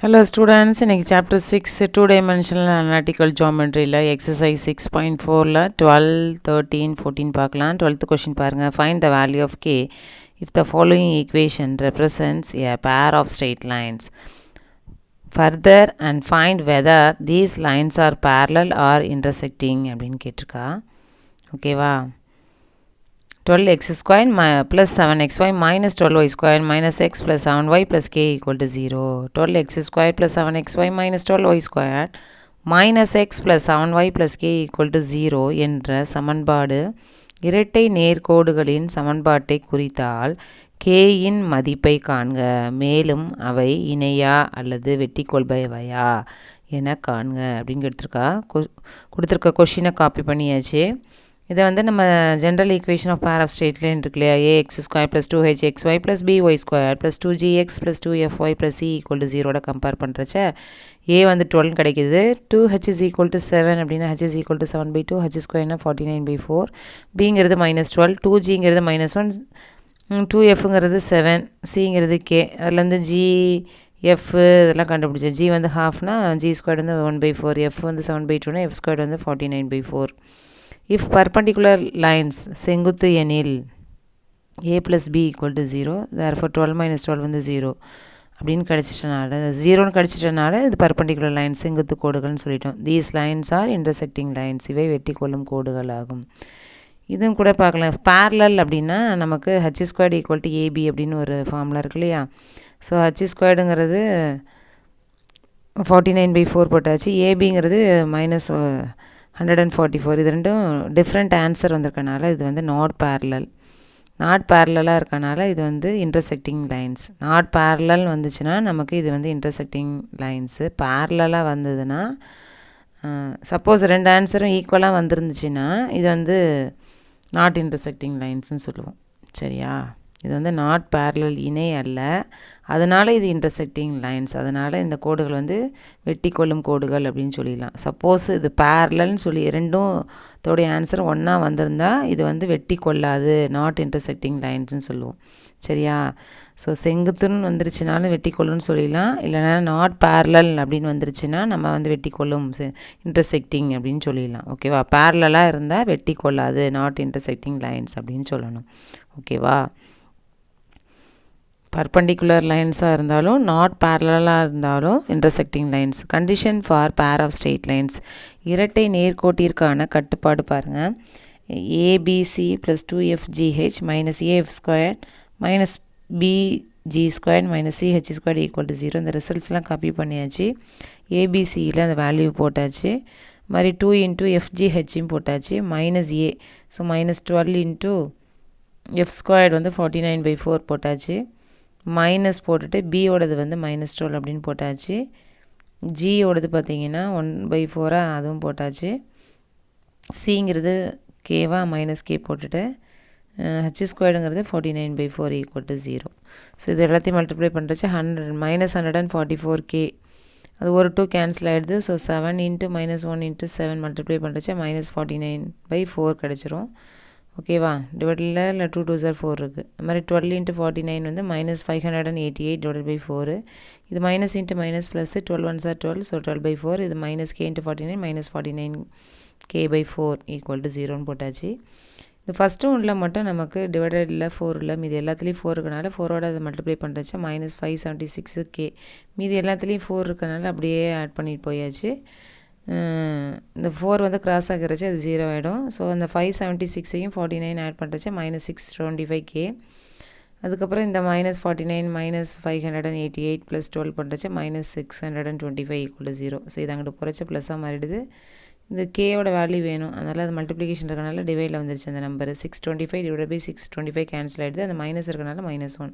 Hello students, இன்னைக்கு chapter 6 2-dimensional analytical geometryல exercise 6.4ல 12, 13, 14 பார்க்கலாம். 12th question பாருங்க. Find the value of k if the following equation represents a pair of straight lines. Further and find whether these lines are parallel or intersecting அப்படின்னு கேட்டிருக்கா. ஓகேவா? 12x square plus 7xy minus 12y square minus x plus 7y plus k equal to 0. 12x square plus 7xy minus 12y square minus x plus 7y plus k equal to 0 என்ற சமன்பாடு இரட்டை நேர்கோடுகளின் சமன்பாட்டை குறித்தால் k இன் மதிப்பை காண்க. மேலும் அவை இணையா அல்லது வெட்டிக்கொள்பவையா என காண்க அப்படின்னு கொடுத்துருக்க கொஷினை காப்பி பண்ணியாச்சு. இதை வந்து நம்ம general equation of pair of straight line இருக்கு இல்லையா, ax square plus 2hxy plus by square plus 2gx plus 2fy plus c equal to 0 compare பண்ணுறச்ச a வந்து 12 கிடைக்கிது. 2h is equal to 7 அப்படின்னா h is equal to 7/2, h ஸ்கொயர்னா 49/4, bங்கிறது -12, 2gங்கிறது -1, 2fங்கிறது 7, cங்கிறது k. அதுலேருந்து g f இதெல்லாம் கண்டுபிடிச்ச. g வந்து ஹாஃப்னா g ஸ்கொயர் வந்து 1/4, f வந்து 7/2னா f ஸ்கொயர் வந்து 49/4. If perpendicular lines செங்குத்து எனில் a plus b equal to 0, therefore 12 minus 12 வந்து 0 அப்படின்னு கிடச்சிட்டனால 0ன்னு கிடச்சிட்டனால இது perpendicular lines செங்குத்து கோடுகள்னு சொல்லிட்டோம். These lines are intersecting lines, இவை வெட்டி கொள்ளும் கோடுகள் ஆகும். இதுவும் கூட பார்க்கலாம். parallel அப்படின்னா நமக்கு h squared equal to ab அப்படின்னு ஒரு ஃபார்முலா இருக்கு இல்லையா. ஸோ h squaredங்கிறது 49/4 போட்டாச்சு, abங்கிறது -144. இது ரெண்டும் டிஃப்ரெண்ட் ஆன்சர் வந்திருக்கனால இது வந்து நாட் பேரலாக இருக்கனால இது வந்து இன்டர்செக்டிங் லைன்ஸ். நாட் பேரலல் வந்துச்சுன்னா நமக்கு இது வந்து இன்டர்செக்டிங் லைன்ஸு. பேரலாக வந்ததுன்னா சப்போஸ் ரெண்டு ஆன்சரும் ஈக்குவலாக வந்துருந்துச்சுன்னா இது வந்து நாட் இன்டர்செக்டிங் லைன்ஸ்னு சொல்லுவோம். சரியா? இது வந்து நாட் பேரலல் இணை அல்ல, அதனால் இது இன்டர்செக்டிங் லைன்ஸ். அதனால் இந்த கோடுகள் வந்து வெட்டி கொள்ளும் கோடுகள் அப்படின்னு சொல்லிடலாம். சப்போஸ் இது பேரலல்னு சொல்லி ரெண்டும் தோடைய ஆன்சர் ஒன்றா வந்திருந்தா இது வந்து வெட்டி கொள்ளாது, நாட் இன்டர்செக்டிங் லைன்ஸ்னு சொல்லுவோம். சரியா? ஸோ செங்குத்துன்னு வந்துருச்சுனாலும் வெட்டி கொள்ளுன்னு சொல்லிடலாம், இல்லைனா நாட் பேரலல் அப்படின்னு வந்துருச்சுன்னா நம்ம வந்து வெட்டி கொள்ளும் இன்டர்செக்டிங் அப்படின்னு சொல்லிடலாம். ஓகேவா? பேரலாக இருந்தால் வெட்டி கொள்ளாது, நாட் இன்டர்செக்டிங் லைன்ஸ் அப்படின்னு சொல்லணும். ஓகேவா? பர்பண்டிகுலர் லைன்ஸாக இருந்தாலும் நாட் பேரலாக இருந்தாலும் intersecting lines. Condition for pair of straight lines. இரட்டை நேர்கோட்டிற்கான கட்டுப்பாடு பாருங்கள். A B C plus 2fgh minus af square minus bg square minus ch square equal to 0. இந்த ரிசல்ட்ஸ்லாம் காப்பி பண்ணியாச்சு. ஏபிசியில் அந்த வேல்யூ போட்டாச்சு. மாதிரி 2 இன்ட்டு fgh போட்டாச்சு. Minus a, so -12 into f square வந்து 49/4 போட்டாச்சு. மைனஸ் போட்டுட்டு பியோடது வந்து -12 அப்படின்னு போட்டாச்சு. ஜியோடது பார்த்தீங்கன்னா 1/4 அதுவும் போட்டாச்சு. சிங்கிறது கேவா -k போட்டுட்டு h ஸ்கொயர்டுங்கிறது 49/4 ஈக்குவல் டு 0. ஸோ இது எல்லாத்தையும் மல்டிப்ளை பண்ணுறச்சு -144k. அது ஒரு 2 கேன்சல் ஆகிடுது. ஸோ 7 இன்ட்டு -1 இன்ட்டு 7 மல்டிப்ளை பண்ணுறச்சு -49/4 கிடச்சிரும். ஓகேவா? டிவைடில் இல்லை 2 2s 4 இருக்குது. அது மாதிரி 12 இன்ட்டு 49 வந்து -588/4. இது minus into minus plus 12 1s 12, so 12/4. இது -k into 49 -49k/4 equal to 0ன்னு போட்டாச்சு. இது ஃபஸ்ட்டு ஒன்றில் மட்டும் நமக்கு டிவைடடில் 4 இல்லை, மீதி எல்லாத்துலேயும் 4 இருக்கனால 4ஓட அதை மல்டிப்ளை பண்ணுறச்சா -576k. மீதி எல்லாத்துலேயும் 4 இருக்கனால அப்படியே ஆட் பண்ணிட்டு போயாச்சு. இந்த 4 வந்து கிராஸ் ஆகிறச்சு அது 0 ஆகிடும். ஸோ அந்த 576ஐயும் 49 ஆட் பண்ணுறச்சு -625k. அதுக்கப்புறம் இந்த -49 -588 ப்ளஸ் 12 பண்ணுறச்சு -625 ஈக்குவல் டு 0. ஸோ இது அங்கிட்டு போகிறச்ச ப்ளஸ்ஸாக மாறிடுது. இந்த கேயோட வேல்யூ வேணும், அதனால் அது மல்டிப்ளிகேஷன் இருக்கனால டிவைடில் வந்துருச்சு அந்த நம்பர். 625 / 625 கேன்சல் ஆகிடுது. அந்த மைனஸ் இருக்கனால -1.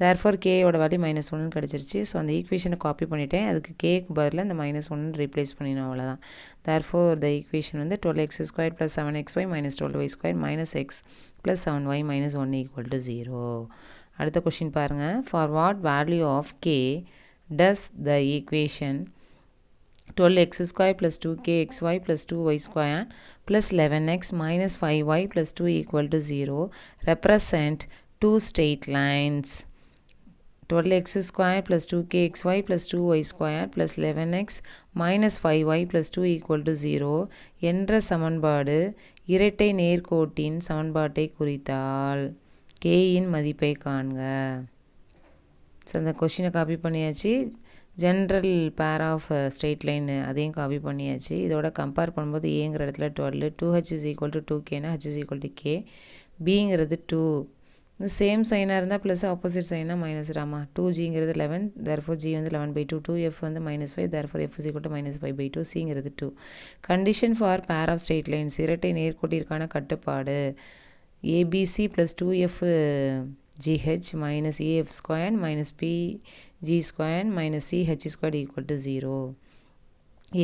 தேர்ஃபோர் கேயோட வேல்யூ -1 கிடச்சிருச்சு. ஸோ அந்த ஈக்குவேஷனை காப்பி பண்ணிவிட்டேன். அதுக்கு கேக்கு பதில் இந்த -1 ரீப்ளேஸ் பண்ணிடணும், அவ்வளோதான். தேர்ஃபோர் த ஈக்குவேஷன் வந்து 12x square plus 7xy minus 12y square minus x plus 7y minus 1 equal to 0. அடுத்த கொஷின் பாருங்கள். For what value of k does the equation 12x square plus 2kxy plus 2y square plus 11x minus 5y plus 2 equal to 0 represent two straight lines. 12x square plus 2kxy plus 2y square plus 11x minus 5y plus 2 equal to 0 என்ற சமன்பாடு இரட்டை நேர்கோட்டின் சமன்பாட்டை குறித்தால் kயின் மதிப்பை காண்க. So அந்த கொஷினை copy பண்ணியாச்சு. General pair of straight line அதையும் காப்பி பண்ணியாச்சு. இதோட கம்பேர் பண்ணும்போது ஏங்கிற இடத்துல 12, 2h is equal to 2kனா h is equal to k, பிங்கிறது 2, சேம் சைனாக இருந்தால் ப்ளஸ் ஆப்போசிட் சைனாக மைனஸ் ராமா. 2gங்கிறது 11, தேர்ஃபோர் g வந்து 11/2, 2f வந்து -5, therefore f is equal to -5/2, cங்கிறது 2. Condition for pair of straight lines இரட்டை நேர்கோட்டிற்கான கட்டுப்பாடு abc + 2f gh minus af squared minus bg squared minus ch squared equal to 0.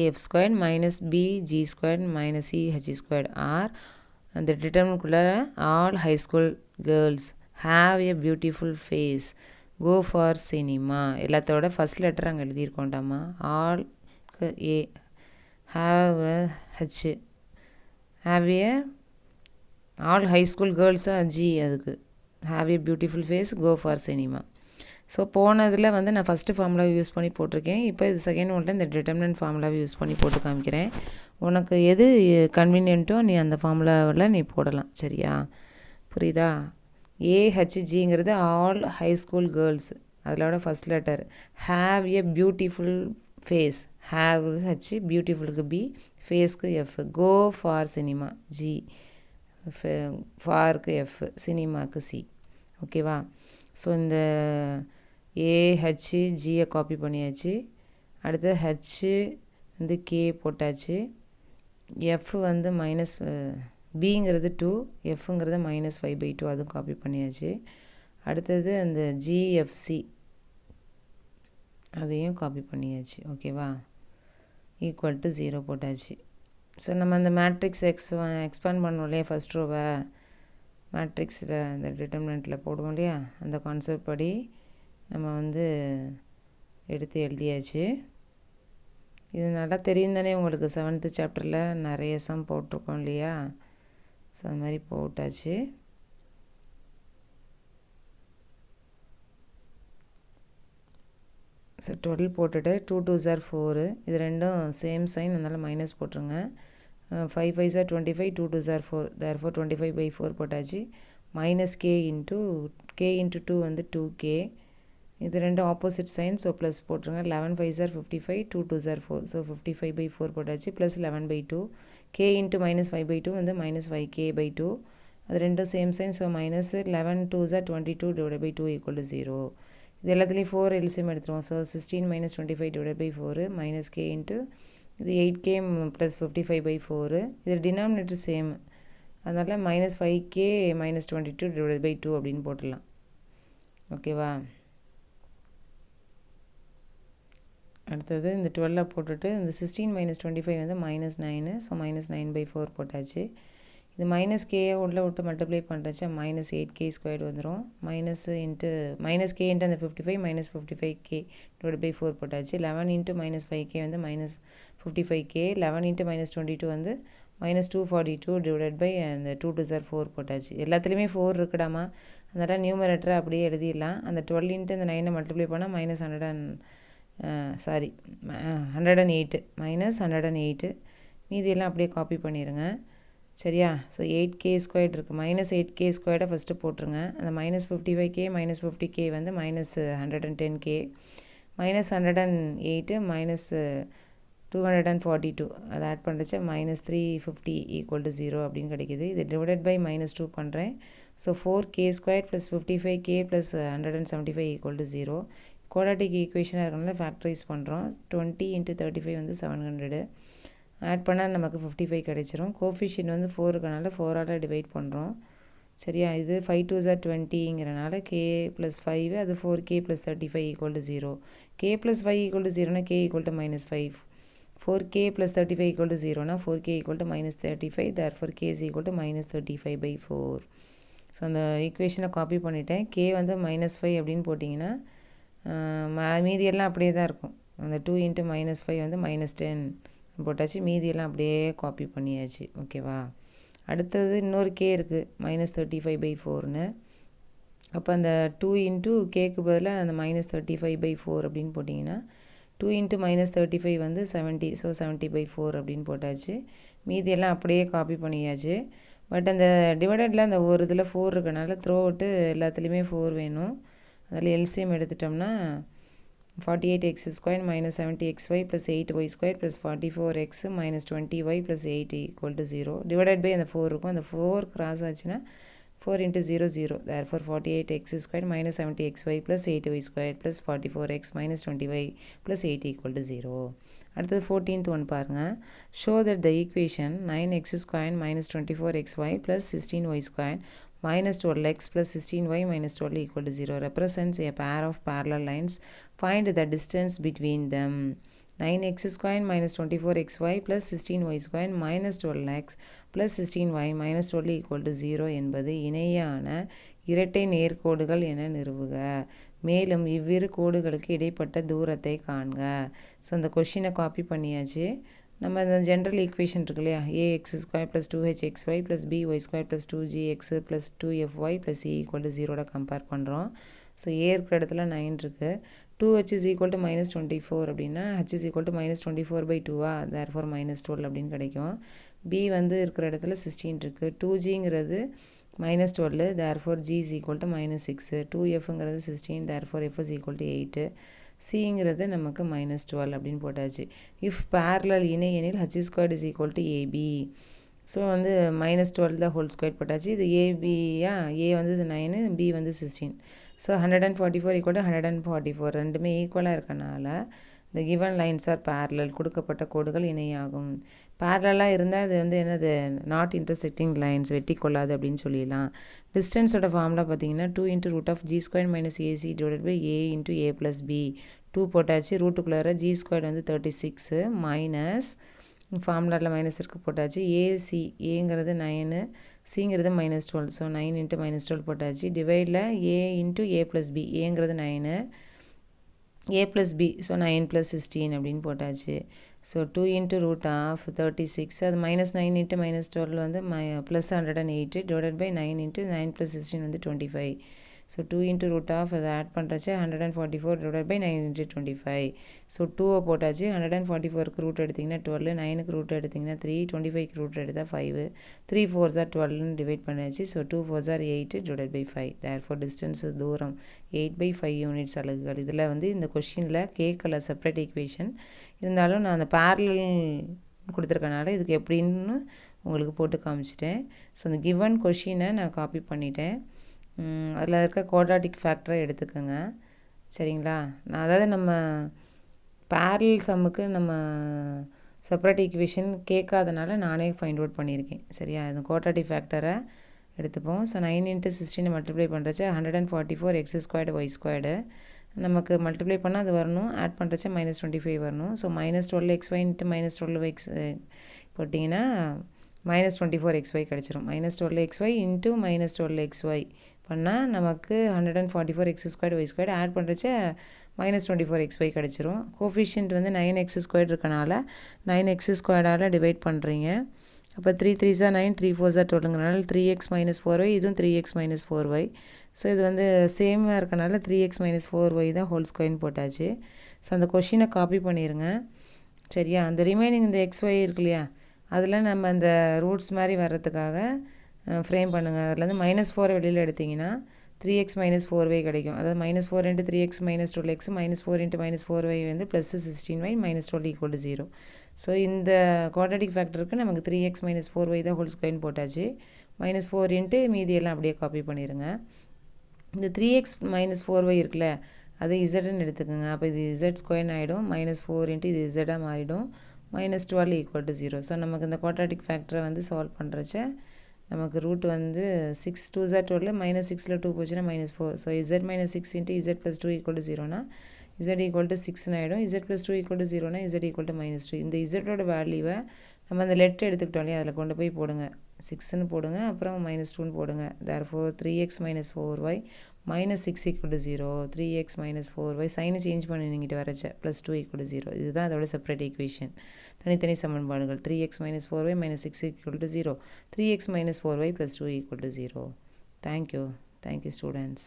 af squared minus bg squared minus ch squared are அந்த டிட்டர்மினன்ட்குள்ள all high school girls have a beautiful face, go for cinema. எல்லாத்தோட first letter அங்கே எழுதியிருக்கோண்டாமா. all a have h have a all high school girls g அதுக்கு have a beautiful face, go for cinema. So போனதில் வந்து நான் first ஃபார்முலாவை use பண்ணி போட்டிருக்கேன். இப்போ இது செகண்ட் ஒன்றில் இந்த டிட்டர்மினன்ட் ஃபார்முலாவை யூஸ் பண்ணி போட்டு காமிக்கிறேன். உனக்கு எது கன்வீனியன்ட்டோ நீ அந்த ஃபார்முலாவில் நீ போடலாம். சரியா? புரியுதா? ஏஹெச்ஜிங்கிறது ஆல் ஹை ஸ்கூல் கேர்ள்ஸ், அதோட first letter. Have a beautiful face, have H, பியூட்டிஃபுல்க்கு பி, ஃபேஸ்க்கு F, go for cinema G, ஃபாருக்கு எஃப், சினிமாக்கு சி. ஓகேவா? ஸோ இந்த ஏஹெச்ஜியை காப்பி பண்ணியாச்சு. அடுத்து ஹெச்சு வந்து கே போட்டாச்சு. எஃப் வந்து மைனஸ் பிங்கிறது 2, எஃப்ங்கிறது -5/2, அதுவும் காப்பி பண்ணியாச்சு. அடுத்தது அந்த ஜிஎஃப்சி அதையும் காப்பி பண்ணியாச்சு. ஓகேவா? ஈக்குவல் டு 0 போட்டாச்சு. ஸோ நம்ம அந்த மேட்ரிக்ஸ் எக்ஸ்பேண்ட் பண்ணோம் இல்லையா, ஃபஸ்ட் ரோவை மேட்ரிக்ஸில் அந்த டிட்டர்மினண்ட்டில் போடுவோம் இல்லையா, அந்த கான்செப்ட் படி நம்ம வந்து எடுத்து எழுதியாச்சு. இது நல்லா தெரியும் தானே உங்களுக்கு, 7th சாப்டரில் நிறைய சம் போட்டிருக்கோம் இல்லையா. ஸோ அது மாதிரி போட்டாச்சு. ஸோ 12 போட்டுட்டு 2 2s are 4, இது ரெண்டும் சேம் சைன், அதனால் மைனஸ் போட்டுருங்க. 5 5s are 25, 2 2s are 4, therefore 25/4 போட்டாச்சு. மைனஸ் k இன்ட்டு 2 வந்து 2k, இது ரெண்டும் ஆப்போசிட் சைன், ஸோ ப்ளஸ் போட்டுருங்க. 11 5s are 55, 2 2s are 4, so 55/4 போட்டாச்சு. ப்ளஸ் 11/2, k இன்ட்டு -5/2 வந்து -5k/2, அது ரெண்டும் same sign, so minus 11 2s are 22 / 2 equal to 0. இது எல்லாத்துலேயும் 4 எல்சிஎம் எடுத்துருவோம். ஸோ 16 - 25 / 4 மைனஸ் k இன்ட்டு இது 8k + 55/4, இது டினாமினேட்டர் சேம், அதனால் -5k - 22 / 2 அப்படின்னு போட்டுடலாம். ஓகேவா? அடுத்தது இந்த 12 போட்டுட்டு இந்த 16 - 25 வந்து -9, ஸோ -9/4 போட்டாச்சு. இது -k உள்ள விட்டு மல்டிப்ளை பண்ணுறச்சா -8k² வந்துடும். -k இன்ட்டு அந்த 55 -55k / 4 போட்டாச்சு. 11 இன்ட்டு -5k வந்து -55k, 11 இன்ட்டு -22 வந்து -242 அந்த 2 2s are 4 போட்டாச்சு. எல்லாத்துலேயுமே 4 இருக்குடாமா, அதனால் நியூமரேட்டரை அப்படியே எழுதிடலாம். அந்த 12 இன்ட்டு அந்த 9 மல்டிப்ளை பண்ணால் -108 -108, மீதியெல்லாம் அப்படியே காப்பி பண்ணிடுங்க. சரியா? ஸோ 8k² இருக்குது, -8k² ஃபஸ்ட்டு போட்டுருங்க. அந்த -55k -50k வந்து -110k, -108 -242, அதை ஆட் பண்ணுறச்சா -350 ஈக்குவல் டு 0 அப்படின்னு கிடைக்கிது. இது டிவைடட் பை -2 பண்ணுறேன். So 4k² + 55k + 175 equal to 0. Quadratic ஈக்குவேஷனாக இருக்கனால ஃபேக்டரைஸ் பண்ணுறோம். 20 × 35 வந்து 700, ஆட் பண்ணால் நமக்கு 55 கிடைச்சிரும். கோஃபிஷியன்ட் வந்து 4 இருக்கனால 4ஆல் டிவைட் பண்ணுறோம். சரியா? இது 5 2s are 20ங்கிறனால k + 5, அது 4k + 35 equal to 0. k + 5 equal to 0னா k equal to -5, 4k + 35 equal to 0னா 4k equal to -35, therefore k is equal to -35/4. So அந்த ஈக்குவேஷனை காப்பி பண்ணிட்டேன். k வந்து -5 அப்படின்னு போட்டிங்கன்னா மீதியெல்லாம் அப்படியே தான் இருக்கும். அந்த 2 × -5 வந்து -10 போட்டாச்சு. மீதியெல்லாம் அப்படியே காப்பி பண்ணியாச்சு. ஓகேவா? அடுத்தது இன்னொரு k இருக்குது, -35/4ன்னு. அப்போ அந்த 2 இன்ட்டு கேக்கு பதிலாக அந்த -35/4 அப்படின்னு போட்டிங்கன்னா 2 இன்ட்டு -35 வந்து 70, ஸோ 70/4 அப்படின்னு போட்டாச்சு. மீதியெல்லாம் அப்படியே காப்பி பண்ணியாச்சு. பட் அந்த டிவைடடில் அந்த ஒரு இதில் 4 இருக்கனால த்ரோ அவுட்டு எல்லாத்துலேயுமே 4 வேணும். அதில் எல்சிஎம் எடுத்துட்டோம்னா 48x² - 70xy + 8y² + 44x - 20y + 8 = 0. Divided by அந்த 4 இருக்கும். அந்த 4 கிராஸ் ஆச்சுன்னா 4 × 0 0. Therefore 48x² - 70xy + 8y² + 44x - 20y + 8 = 0. அடுத்தது 14th ஒன் பாருங்கள். Show that the equation 9x² - 24xy + 16y² - 12x + 16y - 12 = 0 represents a pair of parallel lines. Find the distance between them. 9x² - 24xy + 16y² - 12x + 16y - 12 = 0 என்பது இணையான இரட்டை நேர்கோடுகள் என நிறுவுக. மேலும் இவ்விரு கோடுகளுக்கு இடைப்பட்ட தூரத்தை காண்க. ஸோ அந்த கொஷினை காப்பி பண்ணியாச்சு. நம்ம இந்த ஜென்ரல் ஈக்குவேஷன் இருக்கு இல்லையா, ax² + 2hxy + by² + 2gx + 2fy + c = 0 compare பண்ணுறோம். ஸோ a இருக்கிற இடத்துல 9 இருக்குது. 2h is equal to -24 அப்படின்னா h is equal to -24/2 therefore -12 அப்படின்னு கிடைக்கும். b வந்து இருக்கிற இடத்துல 16 இருக்குது. 2gங்கிறது -12 therefore g is equal to -6. 2fங்கிறது 16 therefore f is equal to 8. cங்கிறது நமக்கு -12 அப்படின்னு போட்டாச்சு. if parallel இணை எனில் h² is equal to ab. So வந்து -12 தான் ஹோல் ஸ்கொயர் போட்டாச்சு. இது ஏபியா, ஏ வந்து 9, பி வந்து 16. ஸோ 144 = 144 ரெண்டுமே ஈக்குவலாக இருக்கனால இந்த கிவன் லைன்ஸ் ஆர் parallel கொடுக்கப்பட்ட கோடுகள் இணையாகும். பேரலாக இருந்தால் அது வந்து என்னது, நாட் இன்டர்செக்டிங் லைன்ஸ், வெட்டி கொள்ளாது அப்படின்னு சொல்லிடலாம். டிஸ்டன்ஸோட ஃபார்முலா பார்த்தீங்கன்னா 2 × √g² - ac / a × a + b. 2 போட்டாச்சு. ரூட்டுக்குள்ளார g² வந்து 36 மைனஸ் ஃபார்முலாவில் மைனஸ் இருக்கு போட்டாச்சு. ஏசி, ஏங்கிறது 9, சிங்கிறது -12. ஸோ 9 × -12 போட்டாச்சு. டிவைடில் a × a + b. ஏங்கிறது 9, a + b, ஸோ 9 + 16 அப்படின்னு போட்டாச்சு. ஸோ 2 × √36, அது -9 × -12 வந்து +108 டிவைடட் பை 9 × 9 + 16 வந்து 25. ஸோ 2 × அதை ஆட் பண்ணுறச்சு 144 டிவைடட் பை 9 × 25. ஸோ 2 போட்டாச்சு. 144க்கு ரூட் எடுத்திங்கன்னா 12, 9க்கு ரூட் எடுத்திங்கன்னா 3, 25க்கு ரூட் எடுத்தால் 5, 3 4s are 12ன்னு டிவைட் பண்ணியாச்சு. So 2 4s are 8 divided by 5. therefore distance தூரம் 8/5 யூனிட்ஸ் அலகுகள். இதில் வந்து இந்த கொஷினில் கேட்கல செப்பரேட் ஈக்குவேஷன், இருந்தாலும் நான் அந்த parallel கொடுத்துருக்கனால இதுக்கு எப்படின்னு உங்களுக்கு போட்டு காமிச்சிட்டேன். ஸோ அந்த கிவன் கொஷினை நான் காப்பி பண்ணிட்டேன். அதில் இருக்க குவாட்ராட்டிக் ஃபேக்டரை எடுத்துக்கோங்க, சரிங்களா. நான் அதாவது நம்ம parallel சம்முக்கு நம்ம செப்பரேட் ஈக்குவேஷன் கேட்காதனால நானே ஃபைண்ட் அவுட் பண்ணியிருக்கேன், சரியா. இந்த குவாட்ராட்டிக் ஃபேக்டரை எடுத்துப்போம். ஸோ 9 × 16 மல்டிப்ளை பண்ணுறச்சு 144x² y². நமக்கு மல்டிப்ளை பண்ணால் அது வரணும், ஆட் பண்ணுறச்ச -25 வரணும். ஸோ -12xy × -12x போட்டிங்கன்னா -24xy கிடச்சிரும். -12xy × -12xy பண்ணால் நமக்கு 144x² y² ஆட் பண்ணுறச்ச -24xy கிடச்சிரும். கோஃபிஷியன்ட் வந்து 9x² இருக்கனால 9x² டிவைட் பண்ணுறீங்க. அப்போ 3 3s are 9, 3 4s are 12ங்கிறனால 3x - 4y, இதுவும் 3x - 4y. ஸோ இது வந்து சேமாக இருக்கனால 3x - 4y தான் ஹோல் ஸ்கொயர்னு போட்டாச்சு. ஸோ அந்த கொஷினை காப்பி பண்ணிடுங்க, சரியா. அந்த ரிமைனிங் இந்த xy இருக்கு இல்லையா, அதில் நம்ம அந்த ரூட்ஸ் மாதிரி வர்றதுக்காக ஃப்ரேம் பண்ணுங்கள். அதில் வந்து -4 வெளியில் எடுத்திங்கன்னா 3x - 4y கிடைக்கும். அதாவது -4 × 3x - 12x -4 × -4y வந்து +16y -12 = 0. ஸோ இந்த குவாட்ராட்டிக் ஃபேக்டருக்கு நமக்கு 3x - 4y தான் ஹோல் ஸ்கொயர்னு போட்டாச்சு. -4 × மீதியெல்லாம் அப்படியே காப்பி பண்ணிடுங்க. இந்த 3x - 4y இருக்குல்ல, அது இசட்னு எடுத்துக்கோங்க. அப்போ இது z² ஆகிடும். -4 × இது z மாறிடும். -12 = 0. ஸோ நமக்கு இந்த குவாட்ராட்டிக் ஃபேக்டரை வந்து சால்வ் பண்ணுறச்ச நமக்கு ரூட் வந்து 6 2s are 12, -6ல் 2 போச்சுன்னா -4. ஸோ z - 6 × z + 2 = 0னா z = 6ன்னு ஆகிடும். z + 2 = 0னா z = -2. இந்த z-ஓட வேல்யூவை நம்ம அந்த லெட்டர் எடுத்துக்கிட்டோம் இல்லையா, அதில் கொண்டு போய் போடுங்க. 6ன்னு போடுங்க, அப்புறம் -2ன்னு போடுங்க. therefore 3x - 4y -6 = 0. 3x - 4y சைனை சேஞ்ச் பண்ணி நீங்கிட்டு வரச்ச +2 = 0. இதுதான் அதோட செப்பரேட் ஈக்குவேஷன், தனித்தனி சமன்பாடுகள். 3x - 4y -6 = 0, 3x - 4y + 2 = 0. Thank you students.